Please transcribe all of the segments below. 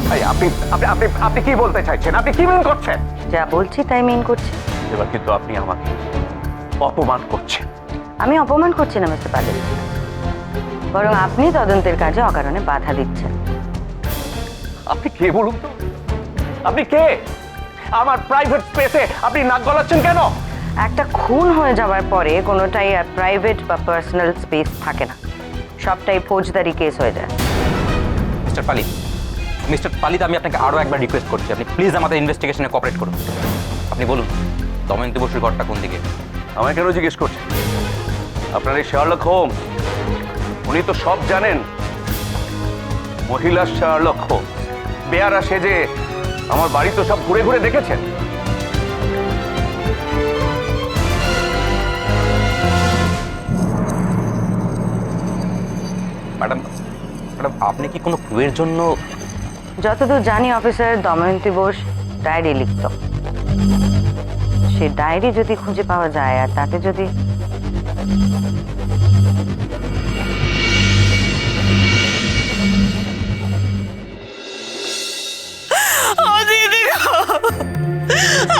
আপনি আপনি আপনি আপনি কি বলতে চাইছেন? আপনি কি মিন করছেন? যা বলছি তাই মেন করছি। এবার কিন্তু আপনি আমাকে অপমান করছেন। আমি অপমান করছি না মিস্টার পালিত, বরং আপনি তদন্তের কাজে অকারণে বাধা দিচ্ছেন। আপনি কে বলুন তো? আপনি কে? আমার প্রাইভেট স্পেসে আপনি নাক গলাচ্ছেন কেন? একটা খুন হয়ে যাওয়ার পরে কোনোটাই আর প্রাইভেট বা পার্সোনাল স্পেস থাকে না, সবটাই ফৌজদারি কেস হয়ে যায়। মিস্টার পালিত, আমি আপনাকে আরো একবার রিকোয়েস্ট করছি, আপনি প্লিজ আমাদের ইনভেস্টিগেশনে কোঅপারেট করুন। আপনি বলুন দময়ন্তী বসুর ঘরটা কোন দিকে? আমায় কেন জিজ্ঞেস করছেন? আপনার এই শার্লক হোমস, উনি তো সব জানেন। মহিলা শার্লক হোমস বেয়ারা সেজে আমার বাড়ি তো সব ঘুরে ঘুরে দেখেছেন। ম্যাডাম, আপনি কি কোনো ক্লুয়ের জন্য? যতদূর জানি অফিসার, দময়ন্তী বোস ডায়েরি লিখত। সে ডায়েরি যদি খুঁজে পাওয়া যায় আর তাতে যদি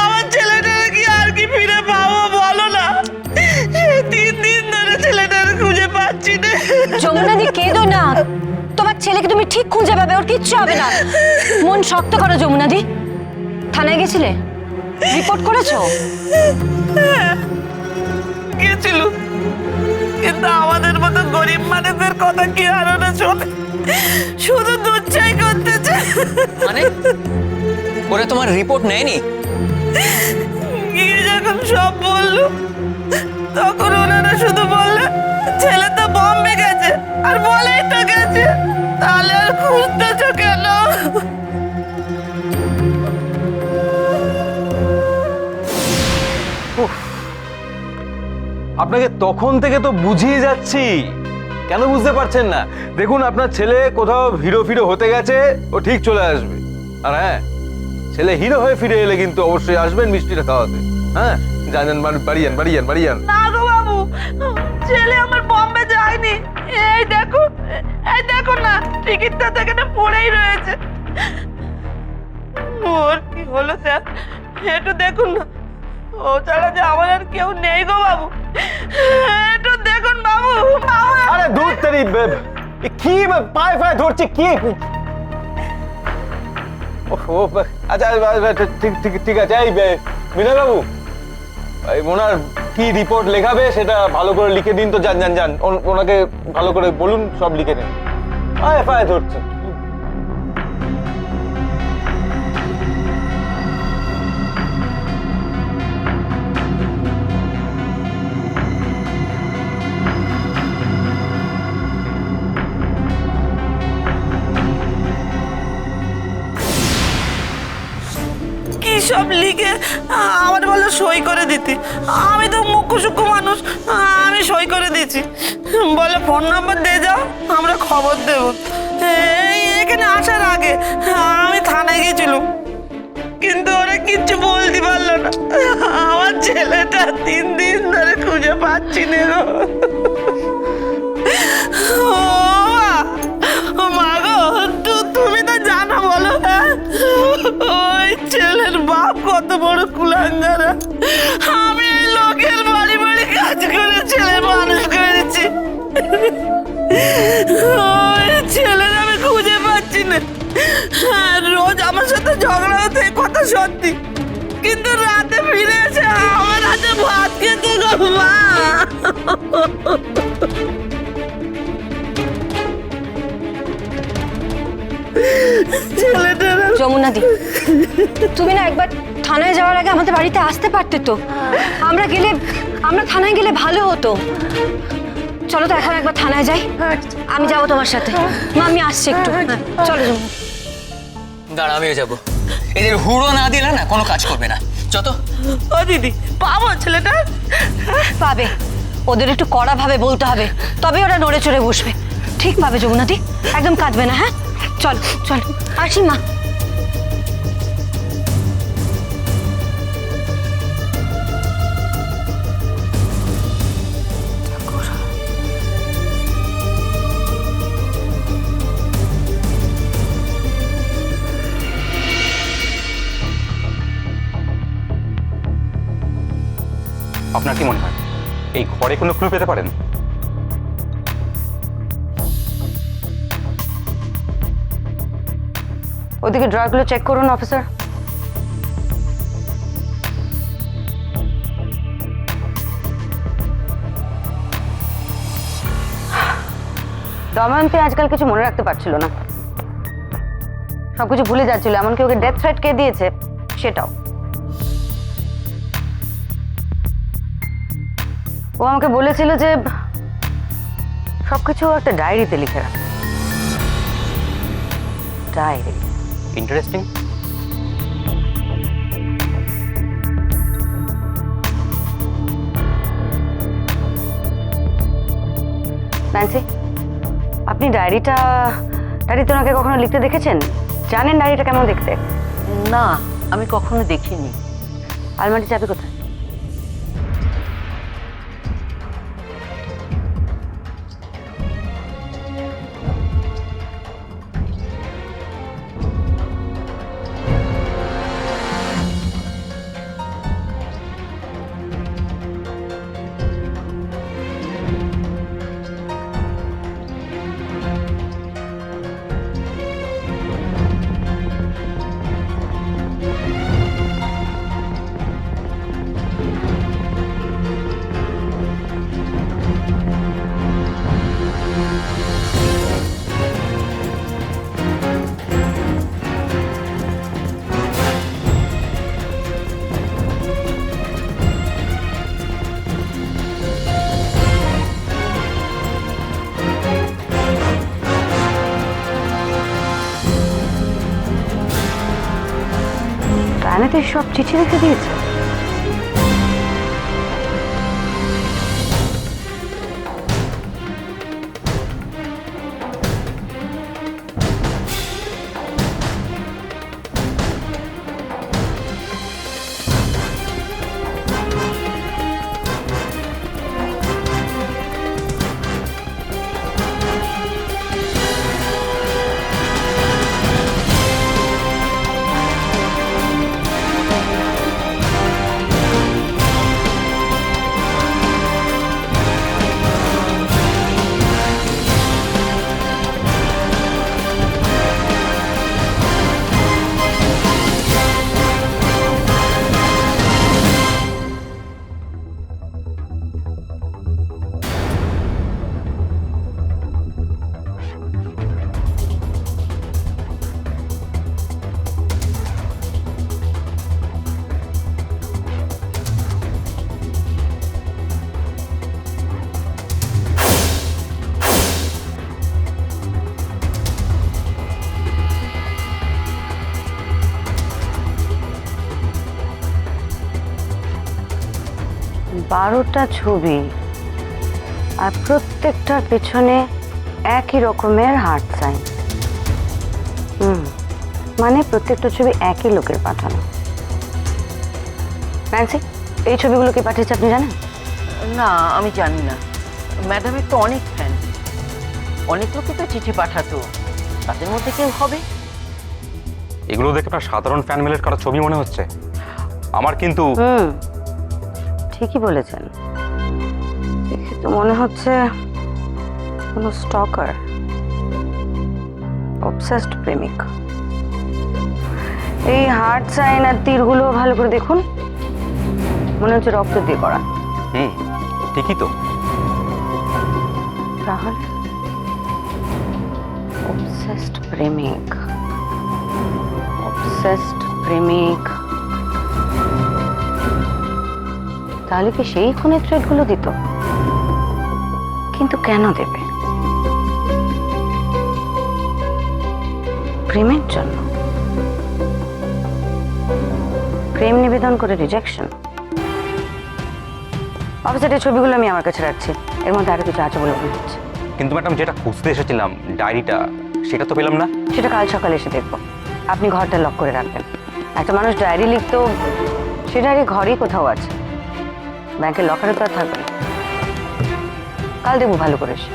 আমার ছেলেটাকে কি আর কি ফিরে পাবো বলো না? 3 দিন ধরে ছেলেটাকে খুঁজে পাচ্ছি না। যমুনাদি কেঁদো না, তোমার ছেলেকে তুমি ঠিক খুঁজে পাবে, ওর কিচ্ছু হবে না। মন শক্ত করো যমুনাদি। থানায় গেছিলে? রিপোর্ট করেছো? গেছিল, কিন্তু আমাদের মতো গরিব মানুষের কথা কি আর ওরা শোনে? শুধু দুধ চাই করতেছে। মানে ওরা তোমার রিপোর্ট নেয়নি? গিয়ে যখন সব বললো তখন ওনারা শুধু বললে ছেলে তো বম্বে গেছে, আর বলেই তো গেছে, তাহলে আর খুঁজতেছো কেন? আপনাকে তখন থেকে তো বুঝিয়ে যাচ্ছি, কেন বুঝতে পারছেন না? দেখুন, আপনার ছেলে কোথাও হিরো ফিরো হতে গেছে, ও ঠিক চলে আসবে। আর হ্যাঁ, ছেলে হিরো হয়ে ফিরে এলে কিন্তু অবশ্যই আসবেন মিষ্টিটা খাওয়াতে। হ্যাঁ, জানেন, বাড়ি যান, বাড়ি যান, বাড়ি যান। না গো বাবু, ছেলে আমার বম্বে যায়নি। এই দেখো, এই দেখো না, টিকিটটা তো এখানে পড়েই রয়েছে। ওর কি হলো স্যার, একটু দেখুন না। ও ছাড়া যে আমার আর কেউ নেই গো বাবু, একটু দেখুন বাবু। বাবু, আরে দূর তেরি, কি পায়ে পায়ে ধরছে কি? ও আচ্ছা, ঠিক ঠিক ঠিক আছে। এই বিনয় বাবু, ওনার কি রিপোর্ট লেখাবে সেটা ভালো করে লিখে দিন তো। যান যান যান, ওনাকে ভালো করে বলুন, সব লিখে দিন। পায়ে পায়ে ধরছে। কি সব লিখে আমার বলে সই করে দিতে? আমি তো মুখ্য সূক্ষ্ম মানুষ, আমি সই করে দিয়েছি। বলে ফোন নাম্বার দিয়ে যাও, আমরা খবর দেব। এখানে আসার আগে আমি থানায় গেছিলাম, কিন্তু ওরা কিচ্ছু বলতে পারলো না। আমার ছেলেটা 3 দিন ধরে খুঁজে পাচ্ছি না গো। ও মা গো, তুমি তো জানো, বলো। ওই ছেলের বাপ কত বড় কুলাঙ্গারা। আমি এই লোকের বাড়ি বাড়ি কাজ করে ছেলে মানুষ করেছি। ওই ছেলের আমি খুঁজে পাচ্ছি না। রোজ আমার সাথে ঝগড়া হতে, কথা সত্যি, কিন্তু রাতে ফিরে এসে আমার হাতে ভাত খেতে গো মা। যমুনাদি, তুমি না একবার থানায় যাওয়ার আগে আমাদের বাড়িতে আসতে পারতে তো। আমরা থানায় গেলে ভালো হতো। চলো তো এখন একবার থানায় যাই। আমি যাবো তোমার সাথে। মা, আমি আসছি একটু। চলো যমুনা। দাঁড়া, আমিও যাবো। এদের হুড়ো না দিলে না কোনো কাজ করবে না। যত ও দিদি, পাবো ছেলেটা? পাবে, ওদের একটু কড়া ভাবে বলতে হবে, তবে ওরা নড়ে চড়ে বসবে। ঠিক পাবে যমুনাদি, একদম কাঁদবে না। হ্যাঁ, চলো চলো, আসি মা। আপনার কি মনে হয় এই ঘরে কোনো ক্লু পেতে পারেন? ওদিকে ড্রয়ারগুলো চেক করুন অফিসার। দময়ন্তী আজকাল কিছু মনে রাখতে পারছিল না, সবকিছু ভুলে যাচ্ছিল, এমনকি ওকে ডেথ থ্রেট কে দিয়েছে সেটাও। ও আমাকে বলেছিল যে সবকিছু একটা ডায়েরিতে লিখে রাখ। ডায়েরি? ইন্টারেস্টিং। ন্যান্সি, আপনি ডায়েরিতে ওনাকে কখনো লিখতে দেখেছেন? জানেন ডায়েরিটা কেমন দেখতে? না, আমি কখনো দেখিনি। আলমারি চাবি কোথায়? ডায়নাতে সব চিঠি রেখে দিয়েছে। বারোটা ছবি আর প্রত্যেকটার পেছনে একই রকমের হার্ট সাইন। মানে প্রত্যেকটা ছবি একই লোকের পাঠানো। ন্যান্সি, এই ছবিগুলো কে পাঠিয়েছে আপনি জানেন? না, আমি জানি না। ম্যাডামের তো অনেক ফ্যান, অনেক লোকে তো চিঠি পাঠাতো, তাদের মধ্যে কেউ হবে। এগুলো দেখে আপনার সাধারণ ফ্যান মেলের কারো ছবি মনে হচ্ছে। আমার কিন্তু ঠিকই বলেছেন, দেখে তো মনে হচ্ছে কোনো স্টকার, অবসেসড প্রেমিক। এই হার্ট সাইন আর তীরগুলো ভালো করে দেখুন, মনে হচ্ছে রক্ত দিয়ে করা। ঠিকই তো। তাহলে অবসেসড প্রেমিক, অবসেসড প্রেমিক, তাহলে কি সেই খুনের থ্রেডগুলো দিত? কিন্তু কেন দেবে? প্রেমের জন্য? প্রেম নিবেদন করে রিজেকশন? অফিসের ছবিগুলো আমি আমার কাছে রাখছি, এর মধ্যে আরো কিছু আছে বলে মনে হচ্ছে। কিন্তু ম্যাডাম, যেটা খুঁজতে এসেছিলাম ডায়েরিটা, সেটা তো পেলাম না। সেটা কাল সকালে এসে দেখবো। আপনি ঘরটা লক করে রাখবেন। একটা মানুষ ডায়েরি লিখতো, সে ডায়েরি ঘরেই কোথাও আছে, ব্যাংকের লকারে তো আর থাকবে না। কাল দেখবো ভালো করে এসে।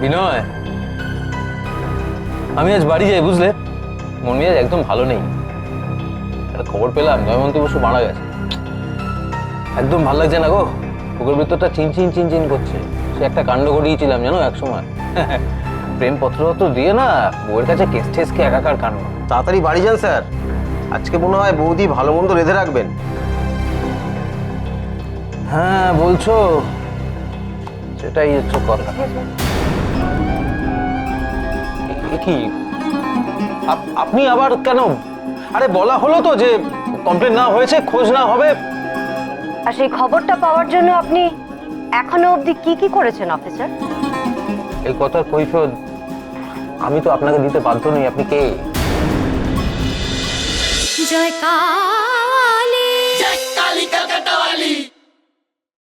বিনয়, আমি আজ বাড়ি যাই, বুঝলে? মন মেজাজ একদম ভালো নেই। একটা খবর পেলাম জয়মন্তী বসু মারা গেছে। একদম ভালো লাগছে না গো, বুকের ভিতরটা চিনচিন চিনচিন করছে। সে একটা কাণ্ড ঘটিয়েছিলাম জানো এক সময়। প্রেমপত্র তো দিয়ে না, বউয়ের কাছে কেস টেসকে একাকার কাণ্ড। তাড়াতাড়ি বাড়ি যান স্যার, আজকে মনে হয় বৌদি ভালো মন্দ রেঁধে রাখবেন। হ্যাঁ বলছো, সেটাই হচ্ছে কথা। এ কি আপনি আবার কেন? আরে বলা হলো তো যে কমপ্লেন না হয়েছে, খোঁজ না হবে। আর সেই খবরটা পাওয়ার জন্য আপনি এখনো অবধি কি কি করেছেন অফিসার? এই কথার কৈফিয়ত আমি তো আপনাকে দিতে বাধ্য নই। আপনি কে? জয়কার